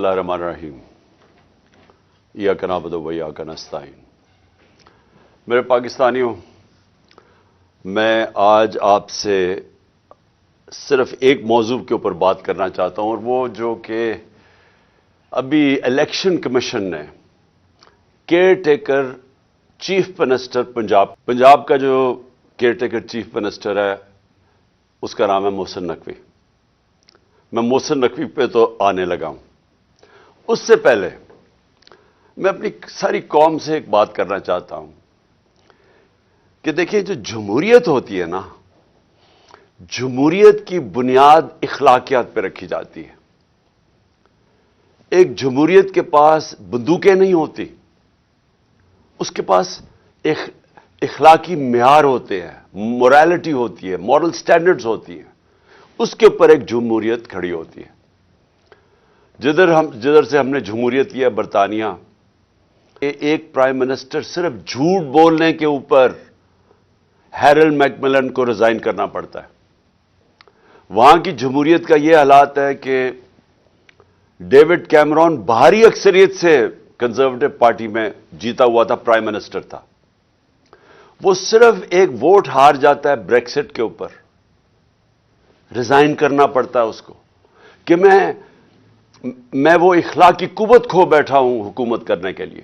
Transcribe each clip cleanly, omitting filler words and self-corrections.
اللہ الرحمن الرحیم ایاک نعبد و ایاک نستعین۔ میرے پاکستانیوں، میں آج آپ سے صرف ایک موضوع کے اوپر بات کرنا چاہتا ہوں، اور وہ جو کہ ابھی الیکشن کمیشن نے care taker chief minister Punjab کا جو کیئر ٹیکر چیف منسٹر ہے اس کا نام ہے محسن نقوی۔ میں محسن نقوی پہ تو آنے لگا ہوں۔ اس سے پہلے میں اپنی ساری قوم سے ایک بات کرنا چاہتا ہوں کہ دیکھیں، جو جمہوریت ہوتی ہے نا، جمہوریت کی بنیاد اخلاقیات پہ رکھی جاتی ہے۔ ایک جمہوریت کے پاس بندوقیں نہیں ہوتی، اس کے پاس اخلاقی معیار ہوتے ہیں، موریلٹی ہوتی ہے، مورل سٹینڈرڈز ہوتی ہیں۔ اس کے اوپر ایک جمہوریت کھڑی ہوتی ہے۔ جدھر سے ہم نے جمہوریت کی ہے برطانیہ، ایک پرائم منسٹر صرف جھوٹ بولنے کے اوپر ہیرلڈ میک ملن کو ریزائن کرنا پڑتا ہے۔ وہاں کی جمہوریت کا یہ حالات ہے کہ ڈیوڈ کیمرون بھاری اکثریت سے کنزرویٹو پارٹی میں جیتا ہوا تھا، پرائم منسٹر تھا۔ وہ صرف ایک ووٹ ہار جاتا ہے بریکسٹ کے اوپر، ریزائن کرنا پڑتا ہے اس کو کہ میں وہ اخلاقی قوت کھو بیٹھا ہوں حکومت کرنے کے لیے۔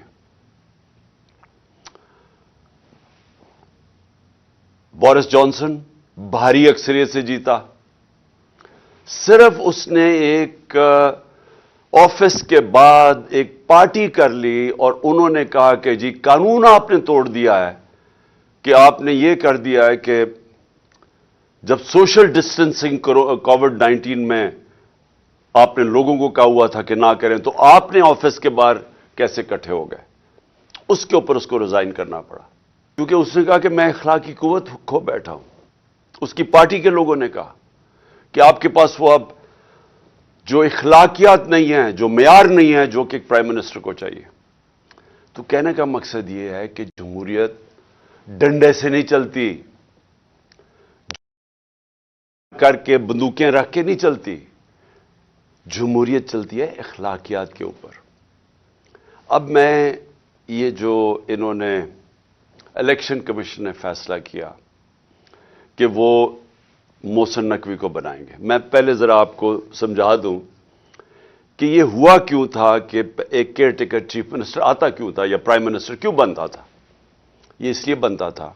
بورس جانسن بھاری اکثریت سے جیتا، صرف اس نے ایک آفس کے بعد ایک پارٹی کر لی اور انہوں نے کہا کہ جی قانون آپ نے توڑ دیا ہے، کہ آپ نے یہ کر دیا ہے کہ جب سوشل ڈسٹینسنگ کووڈ-19 میں آپ نے لوگوں کو کہا ہوا تھا کہ نہ کریں، تو آپ نے آفس کے باہر کیسے اکٹھے ہو گئے؟ اس کے اوپر اس کو ریزائن کرنا پڑا، کیونکہ اس نے کہا کہ میں اخلاقی قوت کھو بیٹھا ہوں۔ اس کی پارٹی کے لوگوں نے کہا کہ آپ کے پاس وہ اب جو اخلاقیات نہیں ہیں، جو معیار نہیں ہے جو کہ ایک پرائم منسٹر کو چاہیے۔ تو کہنے کا مقصد یہ ہے کہ جمہوریت ڈنڈے سے نہیں چلتی، کر کے بندوقیں رکھ کے نہیں چلتی، جمہوریت چلتی ہے اخلاقیات کے اوپر۔ اب میں یہ جو انہوں نے الیکشن کمیشن نے فیصلہ کیا کہ وہ محسن نقوی کو بنائیں گے، میں پہلے ذرا آپ کو سمجھا دوں کہ یہ ہوا کیوں تھا کہ ایک کیئر ٹیکر چیف منسٹر آتا کیوں تھا، یا پرائم منسٹر کیوں بنتا تھا۔ یہ اس لیے بنتا تھا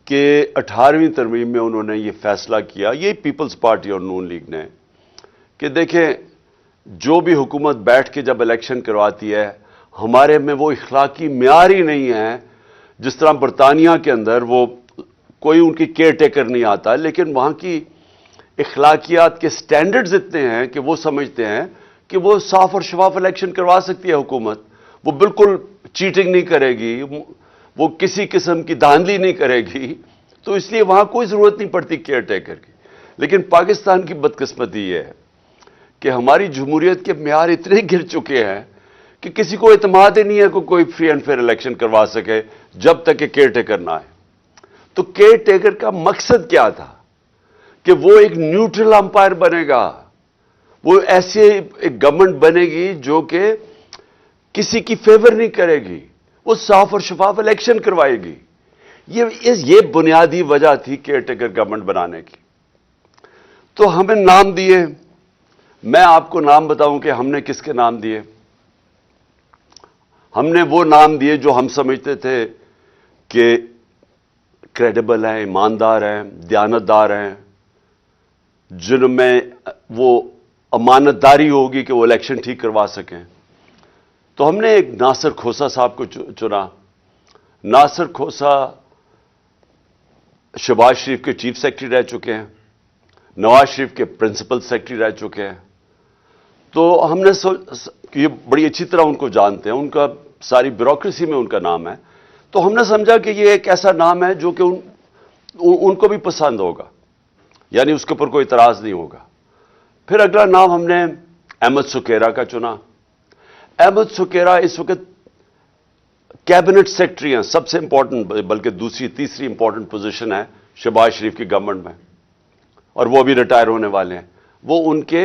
کہ 18ویں ترمیم میں انہوں نے یہ فیصلہ کیا، یہ پیپلز پارٹی اور نون لیگ نے، کہ دیکھیں جو بھی حکومت بیٹھ کے جب الیکشن کرواتی ہے، ہمارے میں وہ اخلاقی معیار ہی نہیں ہے۔ جس طرح برطانیہ کے اندر وہ کوئی ان کی کیئر ٹیکر نہیں آتا، لیکن وہاں کی اخلاقیات کے سٹینڈرڈز اتنے ہیں کہ وہ سمجھتے ہیں کہ وہ صاف اور شفاف الیکشن کروا سکتی ہے حکومت، وہ بالکل چیٹنگ نہیں کرے گی، وہ کسی قسم کی دھاندلی نہیں کرے گی، تو اس لیے وہاں کوئی ضرورت نہیں پڑتی کیئر ٹیکر کی۔ لیکن پاکستان کی بدقسمتی یہ ہے کہ ہماری جمہوریت کے معیار اتنے گر چکے ہیں کہ کسی کو اعتماد ہی نہیں ہے کہ کوئی فری اینڈ فیئر الیکشن کروا سکے جب تک کہ کیئر ٹیکر نہ آئے۔ تو کیئر ٹیکر کا مقصد کیا تھا کہ وہ ایک نیوٹرل امپائر بنے گا، وہ ایسے ایک گورنمنٹ بنے گی جو کہ کسی کی فیور نہیں کرے گی، وہ صاف اور شفاف الیکشن کروائے گی۔ یہ بنیادی وجہ تھی کیئر ٹیکر گورنمنٹ بنانے کی۔ تو ہمیں نام دیے، میں آپ کو نام بتاؤں کہ ہم نے کس کے نام دیے۔ ہم نے وہ نام دیے جو ہم سمجھتے تھے کہ کریڈیبل ہیں، ایماندار ہیں، دیانتدار ہیں، جن میں وہ امانت داری ہوگی کہ وہ الیکشن ٹھیک کروا سکیں۔ تو ہم نے ایک ناصر کھوسہ صاحب کو چنا۔ ناصر کھوسہ شہباز شریف کے چیف سیکرٹری رہ چکے ہیں، نواز شریف کے پرنسپل سیکرٹری رہ چکے ہیں۔ تو ہم نے یہ بڑی اچھی طرح ان کو جانتے ہیں، ان کا ساری بیوروکریسی میں ان کا نام ہے، تو ہم نے سمجھا کہ یہ ایک ایسا نام ہے جو کہ ان کو بھی پسند ہوگا، یعنی اس کے اوپر کوئی اعتراض نہیں ہوگا۔ پھر اگلا نام ہم نے احمد سکیرا کا چنا۔ احمد سکیرا اس وقت کیبنٹ سیکرٹری ہیں، سب سے امپورٹنٹ، بلکہ دوسری تیسری امپورٹنٹ پوزیشن ہے شہباز شریف کی گورنمنٹ میں، اور وہ بھی ریٹائر ہونے والے ہیں۔ وہ ان کے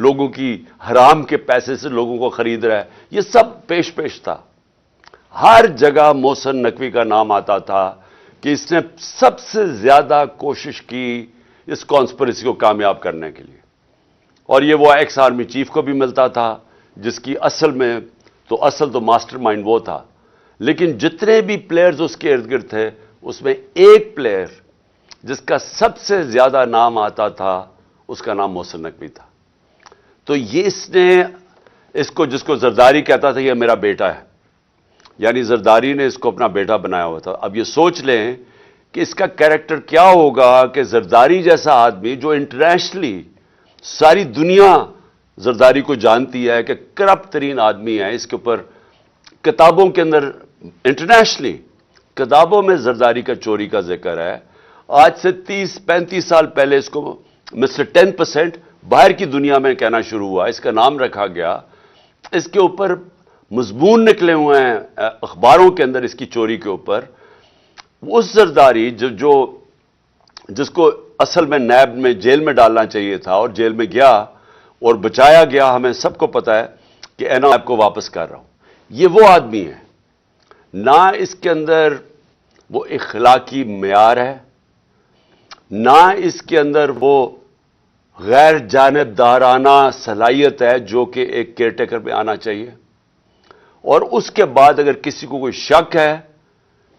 لوگوں کی حرام کے پیسے سے لوگوں کو خرید رہا ہے، یہ سب پیش تھا۔ ہر جگہ محسن نقوی کا نام آتا تھا کہ اس نے سب سے زیادہ کوشش کی اس کانسپریسی کو کامیاب کرنے کے لیے، اور یہ وہ ایکس آرمی چیف کو بھی ملتا تھا جس کی اصل تو ماسٹر مائنڈ وہ تھا، لیکن جتنے بھی پلیئرز اس کے ارد گرد تھے اس میں ایک پلیئر جس کا سب سے زیادہ نام آتا تھا اس کا نام محسن نقوی تھا۔ تو یہ جس کو زرداری کہتا تھا یہ میرا بیٹا ہے، یعنی زرداری نے اس کو اپنا بیٹا بنایا ہوا تھا۔ اب یہ سوچ لیں کہ اس کا کیریکٹر کیا ہوگا کہ زرداری جیسا آدمی جو انٹرنیشنلی ساری دنیا زرداری کو جانتی ہے کہ کرپٹ ترین آدمی ہے، اس کے اوپر کتابوں کے اندر انٹرنیشنلی کتابوں میں زرداری کا چوری کا ذکر ہے۔ آج سے 30-35 سال پہلے اس کو مسٹر 10% باہر کی دنیا میں کہنا شروع ہوا، اس کا نام رکھا گیا، اس کے اوپر مضمون نکلے ہوئے ہیں اخباروں کے اندر اس کی چوری کے اوپر۔ اس زرداری جس کو اصل میں نیب میں جیل میں ڈالنا چاہیے تھا اور جیل میں گیا اور بچایا گیا، ہمیں سب کو پتا ہے کہ نیب کو واپس کر رہا ہوں، یہ وہ آدمی ہے۔ نہ اس کے اندر وہ اخلاقی معیار ہے، نہ اس کے اندر وہ غیر جانبدارانہ صلاحیت ہے جو کہ ایک کیئر ٹیکر میں آنا چاہیے۔ اور اس کے بعد اگر کسی کو کوئی شک ہے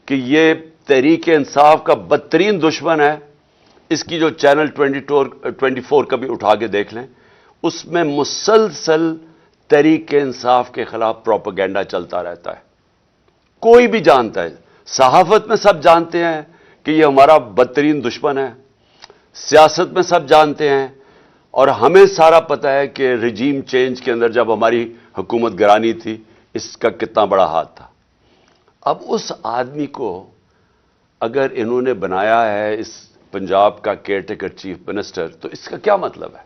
کہ یہ تحریک انصاف کا بدترین دشمن ہے، اس کی جو چینل 24 کا بھی اٹھا کے دیکھ لیں، اس میں مسلسل تحریک انصاف کے خلاف پروپیگنڈا چلتا رہتا ہے۔ کوئی بھی جانتا ہے، صحافت میں سب جانتے ہیں کہ یہ ہمارا بدترین دشمن ہے، سیاست میں سب جانتے ہیں، اور ہمیں سارا پتہ ہے کہ رجیم چینج کے اندر جب ہماری حکومت گرانی تھی اس کا کتنا بڑا ہاتھ تھا۔ اب اس آدمی کو اگر انہوں نے بنایا ہے اس پنجاب کا کیئر ٹیکر چیف منسٹر، تو اس کا کیا مطلب ہے؟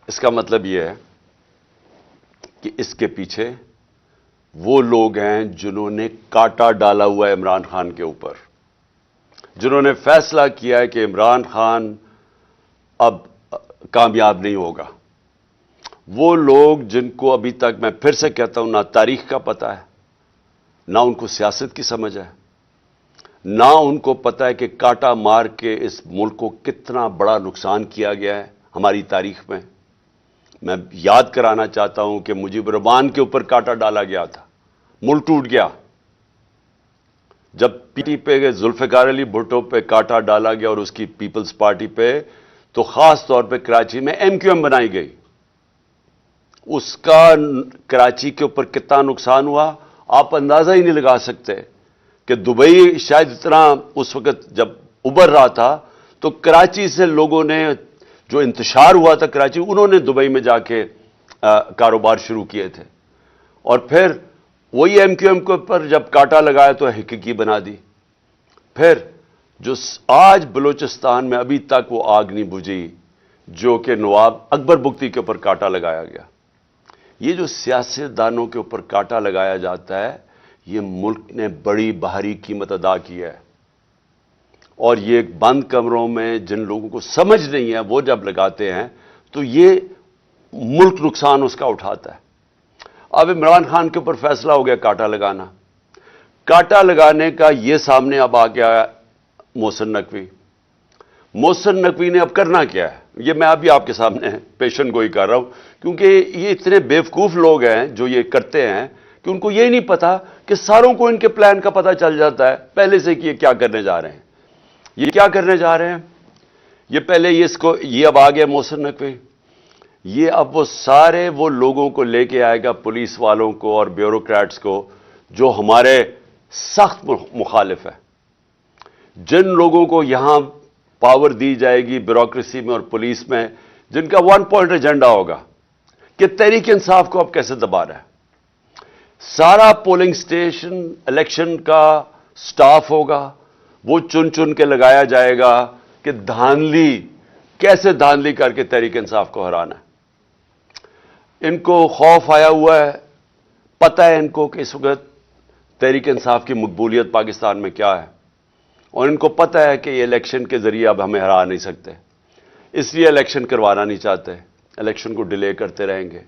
اس کا مطلب یہ ہے کہ اس کے پیچھے وہ لوگ ہیں جنہوں نے کاٹا ڈالا ہوا ہے عمران خان کے اوپر، جنہوں نے فیصلہ کیا ہے کہ عمران خان اب کامیاب نہیں ہوگا۔ وہ لوگ جن کو ابھی تک میں پھر سے کہتا ہوں نہ تاریخ کا پتہ ہے، نہ ان کو سیاست کی سمجھ ہے، نہ ان کو پتہ ہے کہ کاٹا مار کے اس ملک کو کتنا بڑا نقصان کیا گیا ہے ہماری تاریخ میں۔ میں یاد کرانا چاہتا ہوں کہ مجیب الرحمان کے اوپر کاٹا ڈالا گیا تھا، ملک ٹوٹ گیا۔ جب پی ٹی پہ ذوالفقار علی بھٹو پہ کاٹا ڈالا گیا اور اس کی پیپلز پارٹی پہ، تو خاص طور پہ کراچی میں MQM بنائی گئی، اس کا کراچی کے اوپر کتنا نقصان ہوا آپ اندازہ ہی نہیں لگا سکتے۔ کہ دبئی شاید اتنا اس وقت جب ابھر رہا تھا تو کراچی سے لوگوں نے جو انتشار ہوا تھا کراچی، انہوں نے دبئی میں جا کے کاروبار شروع کیے تھے، اور پھر وہی MQM کے اوپر جب کاٹا لگایا تو حقیقی بنا دی۔ پھر جو آج بلوچستان میں ابھی تک وہ آگ نہیں بجھی جو کہ نواب اکبر بگٹی کے اوپر کاٹا لگایا گیا۔ یہ جو سیاستدانوں کے اوپر کاٹا لگایا جاتا ہے، یہ ملک نے بڑی بھاری قیمت ادا کی ہے، اور یہ بند کمروں میں جن لوگوں کو سمجھ نہیں ہے وہ جب لگاتے ہیں تو یہ ملک نقصان اس کا اٹھاتا ہے۔ اب عمران خان کے اوپر فیصلہ ہو گیا کاٹا لگانا، کاٹا لگانے کا یہ سامنے اب آ گیا محسن نقوی۔ محسن نقوی نے اب کرنا کیا ہے، یہ میں ابھی آپ کے سامنے پیشن گوئی کر رہا ہوں، کیونکہ یہ اتنے بیوقوف لوگ ہیں جو یہ کرتے ہیں کہ ان کو یہ نہیں پتا کہ ساروں کو ان کے پلان کا پتہ چل جاتا ہے پہلے سے کہ یہ کیا کرنے جا رہے ہیں۔ یہ کیا کرنے جا رہے ہیں، یہ پہلے یہ اب آ گیا محسن نقوی، یہ اب وہ لوگوں کو لے کے آئے گا، پولیس والوں کو اور بیوروکریٹس کو جو ہمارے سخت مخالف ہیں، جن لوگوں کو یہاں پاور دی جائے گی بیوروکریسی میں اور پولیس میں، جن کا 1 پوائنٹ ایجنڈا ہوگا کہ تحریک انصاف کو اب کیسے دبا رہا ہے۔ سارا پولنگ سٹیشن الیکشن کا سٹاف ہوگا، وہ چن چن کے لگایا جائے گا کہ کیسے دھاندلی کر کے تحریک انصاف کو ہرانا ہے۔ ان کو خوف آیا ہوا ہے، پتہ ہے ان کو کہ اس وقت تحریک انصاف کی مقبولیت پاکستان میں کیا ہے، اور ان کو پتہ ہے کہ یہ الیکشن کے ذریعے اب ہمیں ہرا نہیں سکتے، اس لیے الیکشن کروانا نہیں چاہتے، الیکشن کو ڈیلے کرتے رہیں گے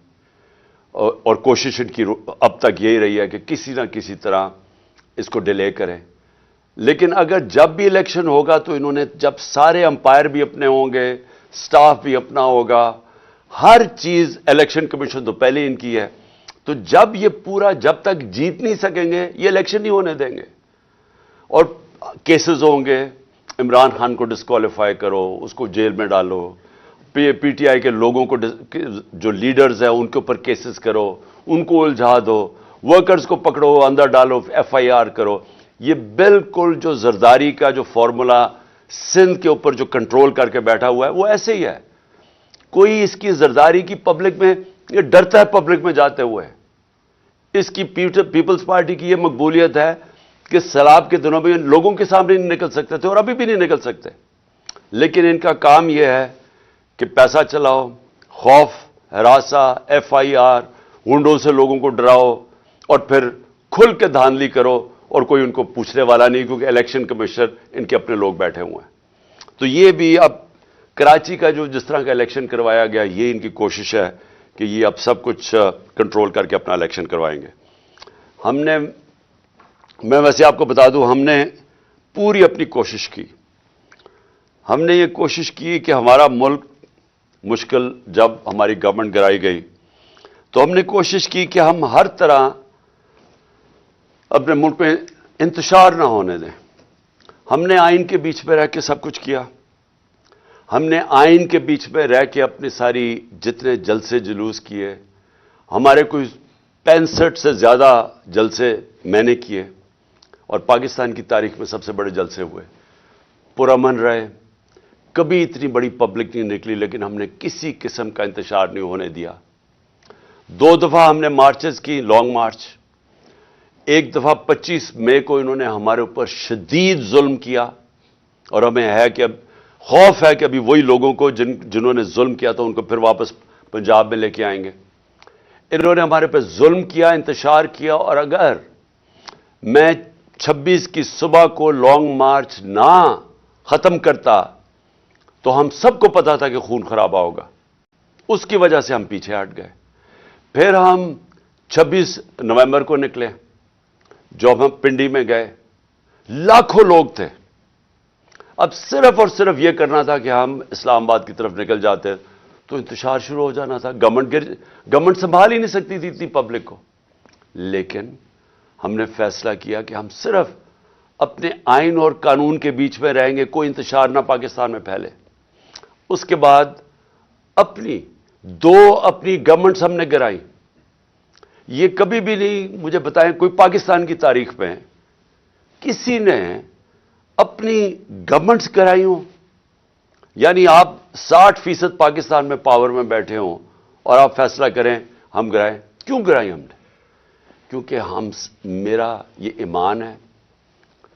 اور کوشش ان کی اب تک یہی رہی ہے کہ کسی نہ کسی طرح اس کو ڈیلے کریں. لیکن اگر جب بھی الیکشن ہوگا تو انہوں نے جب سارے امپائر بھی اپنے ہوں گے, سٹاف بھی اپنا ہوگا, ہر چیز الیکشن کمیشن تو پہلے ان کی ہے, تو جب یہ پورا جب تک جیت نہیں سکیں گے یہ الیکشن نہیں ہونے دیں گے. اور کیسز ہوں گے, عمران خان کو ڈسکوالیفائی کرو, اس کو جیل میں ڈالو, پی ٹی آئی کے لوگوں کو جو لیڈرز ہیں ان کے اوپر کیسز کرو, ان کو الجھا دو, ورکرز کو پکڑو اندر ڈالو, ایف آئی آر کرو. یہ بالکل جو زرداری کا جو فارمولا سندھ کے اوپر جو کنٹرول کر کے بیٹھا ہوا ہے وہ ایسے ہی ہے. کوئی اس کی زرداری کی پبلک میں, یہ ڈرتا ہے پبلک میں جاتے ہوئے. اس کی پیپلز پارٹی کی یہ مقبولیت ہے کہ سیلاب کے دنوں میں لوگوں کے سامنے نہیں نکل سکتے تھے اور ابھی بھی نہیں نکل سکتے, لیکن ان کا کام یہ ہے کہ پیسہ چلاؤ, خوف, ہراساں, ایف آئی آر, ہنڈوں سے لوگوں کو ڈراؤ اور پھر کھل کے دھاندلی کرو, اور کوئی ان کو پوچھنے والا نہیں کیونکہ الیکشن کمیشنر ان کے اپنے لوگ بیٹھے ہوئے ہیں. تو یہ بھی اب کراچی کا جو جس طرح کا الیکشن کروایا گیا, یہ ان کی کوشش ہے کہ یہ اب سب کچھ کنٹرول کر کے اپنا الیکشن کروائیں گے. میں ویسے آپ کو بتا دوں, ہم نے پوری اپنی کوشش کی. ہم نے یہ کوشش کی کہ ہمارا ملک مشکل جب ہماری گورنمنٹ گرائی گئی تو ہم نے کوشش کی کہ ہم ہر طرح اپنے ملک میں انتشار نہ ہونے دیں. ہم نے آئین کے بیچ پہ رہ کے سب کچھ کیا. ہم نے آئین کے بیچ پہ رہ کے اپنی ساری جتنے جلسے جلوس کیے, ہمارے کوئی 65 سے زیادہ جلسے میں نے کیے, اور پاکستان کی تاریخ میں سب سے بڑے جلسے ہوئے, پرامن رہے. کبھی اتنی بڑی پبلک نہیں نکلی, لیکن ہم نے کسی قسم کا انتشار نہیں ہونے دیا. 2 دفعہ ہم نے مارچز کی, لانگ مارچ. ایک دفعہ 25 مئی کو انہوں نے ہمارے اوپر شدید ظلم کیا, اور ہمیں ہے کہ اب خوف ہے کہ ابھی وہی لوگوں کو جنہوں نے ظلم کیا تھا ان کو پھر واپس پنجاب میں لے کے آئیں گے. انہوں نے ہمارے پہ ظلم کیا, انتشار کیا, اور اگر میں 26 کی صبح کو لانگ مارچ نہ ختم کرتا تو ہم سب کو پتا تھا کہ خون خرابہ ہوگا. اس کی وجہ سے ہم پیچھے ہٹ گئے. پھر ہم 26 نومبر کو نکلے, جب ہم پنڈی میں گئے, لاکھوں لوگ تھے. اب صرف اور صرف یہ کرنا تھا کہ ہم اسلام آباد کی طرف نکل جاتے تو انتشار شروع ہو جانا تھا. گورنمنٹ سنبھال ہی نہیں سکتی تھی اتنی پبلک کو. لیکن ہم نے فیصلہ کیا کہ ہم صرف اپنے آئین اور قانون کے بیچ میں رہیں گے, کوئی انتشار نہ پاکستان میں پھیلے. اس کے بعد اپنی گورنمنٹس ہم نے گرائی. یہ کبھی بھی نہیں, مجھے بتائیں کوئی پاکستان کی تاریخ میں کسی نے اپنی گورنمنٹس کرائی ہوں؟ یعنی آپ 60% پاکستان میں پاور میں بیٹھے ہوں اور آپ فیصلہ کریں ہم گرائیں. کیوں گرائی ہم نے؟ کیونکہ میرا یہ ایمان ہے,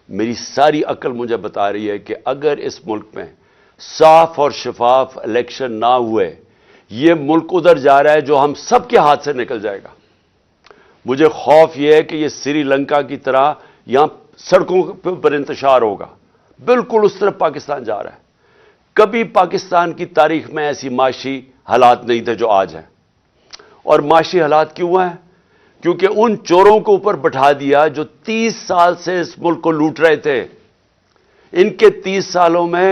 میری ساری عقل مجھے بتا رہی ہے کہ اگر اس ملک میں صاف اور شفاف الیکشن نہ ہوئے, یہ ملک ادھر جا رہا ہے جو ہم سب کے ہاتھ سے نکل جائے گا. مجھے خوف یہ ہے کہ یہ سری لنکا کی طرح یہاں سڑکوں پر انتشار ہوگا. بالکل اس طرف پاکستان جا رہا ہے. کبھی پاکستان کی تاریخ میں ایسی معاشی حالات نہیں تھے جو آج ہیں. اور معاشی حالات کیوں ہیں؟ کیونکہ ان چوروں کو اوپر بٹھا دیا جو 30 سال سے اس ملک کو لوٹ رہے تھے. ان کے 30 سالوں میں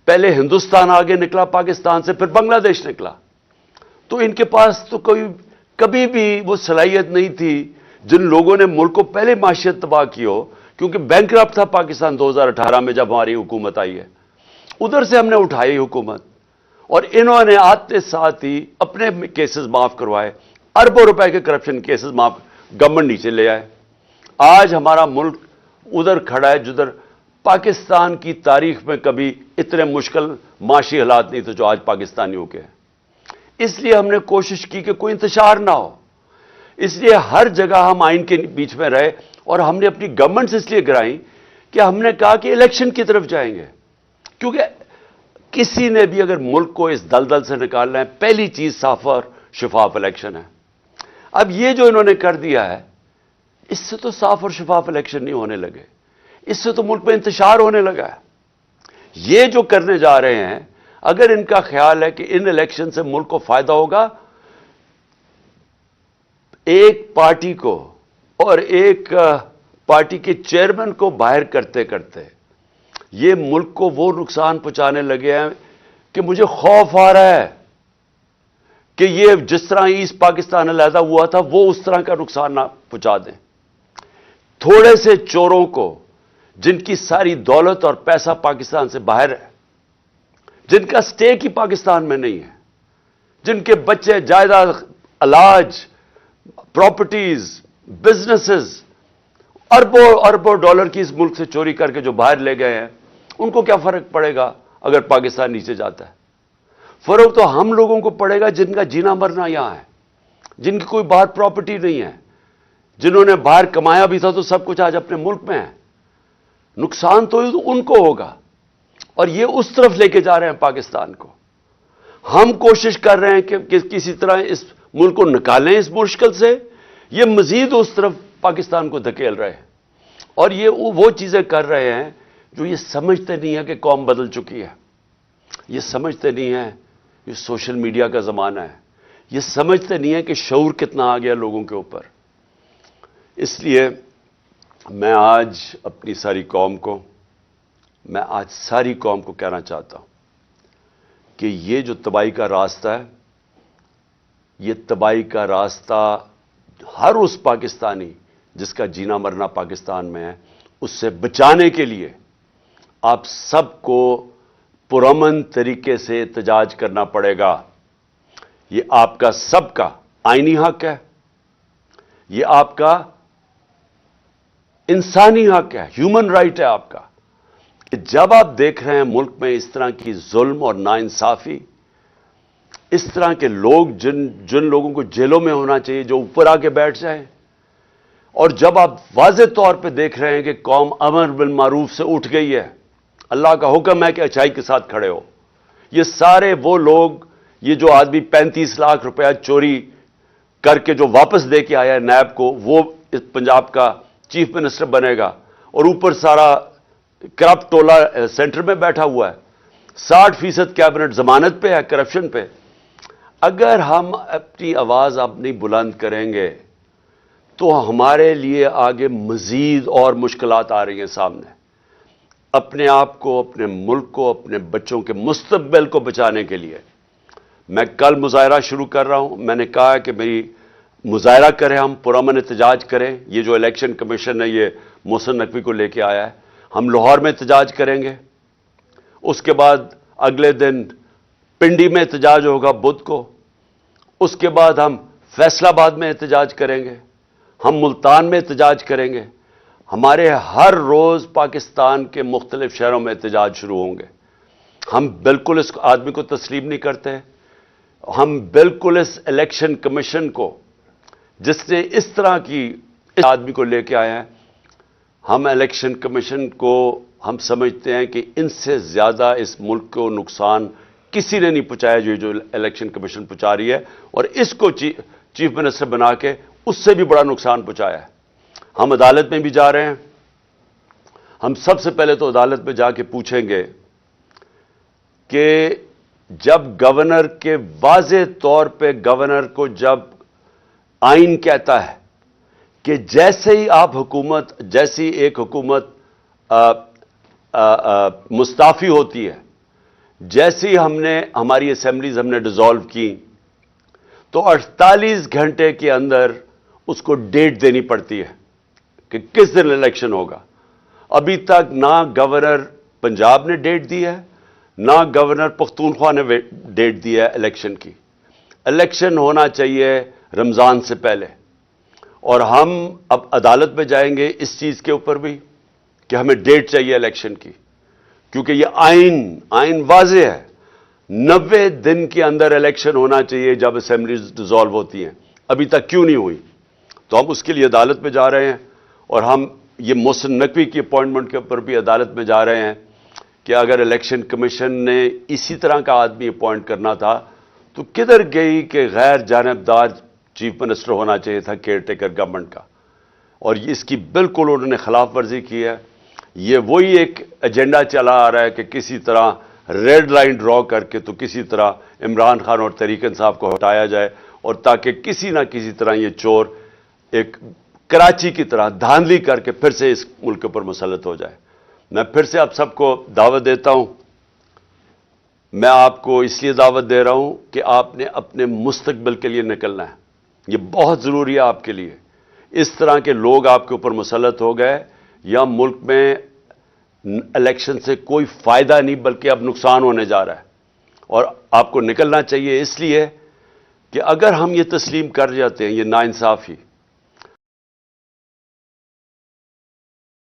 پہلے ہندوستان آگے نکلا پاکستان سے, پھر بنگلہ دیش نکلا. تو ان کے پاس تو کبھی بھی وہ صلاحیت نہیں تھی جن لوگوں نے ملک کو پہلے معیشت تباہ کی ہو, کیونکہ بینکرپٹ تھا پاکستان 2018 میں جب ہماری حکومت آئی ہے. ادھر سے ہم نے اٹھائی حکومت, اور انہوں نے آتے ساتھ ہی اپنے کیسز معاف کروائے. اربوں روپے کے کرپشن کیسز معاف, گورنمنٹ نیچے لے آئے. آج ہمارا ملک ادھر کھڑا ہے جدھر پاکستان کی تاریخ میں کبھی اتنے مشکل معاشی حالات نہیں تھے جو آج پاکستانیوں کے ہیں. اس لیے ہم نے کوشش کی کہ کوئی انتشار نہ ہو. اس لیے ہر جگہ ہم آئین کے بیچ میں رہے, اور ہم نے اپنی گورنمنٹس اس لیے گرائیں کہ ہم نے کہا کہ الیکشن کی طرف جائیں گے. کیونکہ کسی نے بھی اگر ملک کو اس دلدل سے نکالنا ہے, پہلی چیز صاف اور شفاف الیکشن ہے. اب یہ جو انہوں نے کر دیا ہے, اس سے تو صاف اور شفاف الیکشن نہیں ہونے لگے, اس سے تو ملک میں انتشار ہونے لگا ہے. یہ جو کرنے جا رہے ہیں, اگر ان کا خیال ہے کہ ان الیکشن سے ملک کو فائدہ ہوگا، ایک پارٹی کو اور ایک پارٹی کے چیئرمین کو باہر کرتے کرتے یہ ملک کو وہ نقصان پہنچانے لگے ہیں کہ مجھے خوف آ رہا ہے کہ یہ جس طرح ایسٹ پاکستان علیحدہ ہوا تھا وہ اس طرح کا نقصان نہ پہنچا دیں۔ تھوڑے سے چوروں کو جن کی ساری دولت اور پیسہ پاکستان سے باہر ہے، جن کا سٹیک ہی پاکستان میں نہیں ہے، جن کے بچے جائیداد، علاج، پراپرٹیز، بزنسز اربوں اربوں ڈالر کی اس ملک سے چوری کر کے جو باہر لے گئے ہیں، ان کو کیا فرق پڑے گا اگر پاکستان نیچے جاتا ہے؟ فرق تو ہم لوگوں کو پڑے گا جن کا جینا مرنا یہاں ہے، جن کی کوئی باہر پراپرٹی نہیں ہے، جنہوں نے باہر کمایا بھی تھا تو سب کچھ آج اپنے ملک میں ہے۔ نقصان تو ان کو ہوگا، اور یہ اس طرف لے کے جا رہے ہیں پاکستان کو۔ ہم کوشش کر رہے ہیں کہ کسی طرح اس ملک کو نکالیں اس مشکل سے، یہ مزید اس طرف پاکستان کو دھکیل رہے ہیں، اور یہ وہ چیزیں کر رہے ہیں جو یہ سمجھتے نہیں ہیں کہ قوم بدل چکی ہے، یہ سمجھتے نہیں ہیں یہ سوشل میڈیا کا زمانہ ہے، یہ سمجھتے نہیں ہیں کہ شعور کتنا آ گیا لوگوں کے اوپر۔ اس لیے میں آج اپنی ساری قوم کو کہنا چاہتا ہوں کہ یہ جو تباہی کا راستہ ہے، یہ تباہی کا راستہ ہر اس پاکستانی جس کا جینا مرنا پاکستان میں ہے، اس سے بچانے کے لیے آپ سب کو پرامن طریقے سے احتجاج کرنا پڑے گا۔ یہ آپ کا سب کا آئینی حق ہے، یہ آپ کا انسانی حق ہے، ہیومن رائٹ ہے آپ کا، کہ جب آپ دیکھ رہے ہیں ملک میں اس طرح کی ظلم اور ناانصافی، اس طرح کے لوگ جن لوگوں کو جیلوں میں ہونا چاہیے جو اوپر آ کے بیٹھ جائیں، اور جب آپ واضح طور پہ دیکھ رہے ہیں کہ قوم امر بالمعروف سے اٹھ گئی ہے، اللہ کا حکم ہے کہ اچھائی کے ساتھ کھڑے ہو، یہ سارے وہ لوگ، یہ جو آدمی 35 لاکھ روپیہ چوری کر کے جو واپس دے کے آیا ہے نیب کو، وہ اس پنجاب کا چیف منسٹر بنے گا، اور اوپر سارا کرپٹ ٹولہ سینٹر میں بیٹھا ہوا ہے، 60% کیبنٹ ضمانت پہ ہے کرپشن پہ۔ اگر ہم اپنی آواز اب نہیں بلند کریں گے تو ہمارے لیے آگے مزید اور مشکلات آ رہی ہیں سامنے۔ اپنے آپ کو، اپنے ملک کو، اپنے بچوں کے مستقبل کو بچانے کے لیے میں کل مظاہرہ شروع کر رہا ہوں۔ میں نے کہا کہ میری مظاہرہ کریں، ہم پرامن احتجاج کریں۔ یہ جو الیکشن کمیشن ہے یہ محسن نقوی کو لے کے آیا ہے، ہم لاہور میں احتجاج کریں گے، اس کے بعد اگلے دن پنڈی میں احتجاج ہوگا بدھ کو، اس کے بعد ہم فیصل آباد میں احتجاج کریں گے، ہم ملتان میں احتجاج کریں گے۔ ہمارے ہر روز پاکستان کے مختلف شہروں میں احتجاج شروع ہوں گے۔ ہم بالکل اس آدمی کو تسلیم نہیں کرتے، ہم بالکل اس الیکشن کمیشن کو جس نے اس طرح کی اس آدمی کو لے کے آیا ہے، ہم الیکشن کمیشن کو ہم سمجھتے ہیں کہ ان سے زیادہ اس ملک کو نقصان کسی نے نہیں پہنچایا جو الیکشن کمیشن پہنچا رہی ہے، اور اس کو چیف منسٹر بنا کے اس سے بھی بڑا نقصان پہنچایا ہے۔ ہم عدالت میں بھی جا رہے ہیں، ہم سب سے پہلے تو عدالت میں جا کے پوچھیں گے کہ جب گورنر کے واضح طور پہ گورنر کو جب آئین کہتا ہے کہ جیسے ہی آپ جیسی ایک حکومت مستعفی ہوتی ہے، جیسے ہی ہماری اسمبلیز ہم نے ڈیزالو کی تو 48 گھنٹے کے اندر اس کو ڈیٹ دینی پڑتی ہے کہ کس دن الیکشن ہوگا۔ ابھی تک نہ گورنر پنجاب نے ڈیٹ دی ہے، نہ گورنر پختونخوا نے ڈیٹ دی ہے الیکشن کی۔ الیکشن ہونا چاہیے رمضان سے پہلے، اور ہم اب عدالت میں جائیں گے اس چیز کے اوپر بھی کہ ہمیں ڈیٹ چاہیے الیکشن کی، کیونکہ یہ آئین واضح ہے، 90 دن کے اندر الیکشن ہونا چاہیے جب اسمبلیز ڈیزالو ہوتی ہیں، ابھی تک کیوں نہیں ہوئی؟ تو ہم اس کے لیے عدالت میں جا رہے ہیں، اور ہم یہ محسن نقوی کی اپوائنٹمنٹ کے اوپر بھی عدالت میں جا رہے ہیں کہ اگر الیکشن کمیشن نے اسی طرح کا آدمی اپوائنٹ کرنا تھا تو کدھر گئی کہ غیر جانبدار چیف منسٹر ہونا چاہیے تھا کیئر ٹیکر گورنمنٹ کا، اور اس کی بالکل انہوں نے خلاف ورزی کی ہے۔ یہ وہی ایک ایجنڈا چلا آ رہا ہے کہ کسی طرح ریڈ لائن ڈرا کر کے تو کسی طرح عمران خان اور تحریک انصاف کو ہٹایا جائے، اور تاکہ کسی نہ کسی طرح یہ چور ایک کراچی کی طرح دھاندلی کر کے پھر سے اس ملک پر مسلط ہو جائے۔ میں پھر سے آپ سب کو دعوت دیتا ہوں، میں آپ کو اس لیے دعوت دے رہا ہوں کہ آپ نے اپنے مستقبل کے لیے نکلنا ہے، یہ بہت ضروری ہے آپ کے لیے۔ اس طرح کے لوگ آپ کے اوپر مسلط ہو گئے یا ملک میں الیکشن سے کوئی فائدہ نہیں بلکہ اب نقصان ہونے جا رہا ہے، اور آپ کو نکلنا چاہیے اس لیے کہ اگر ہم یہ تسلیم کر جاتے ہیں یہ ناانصافی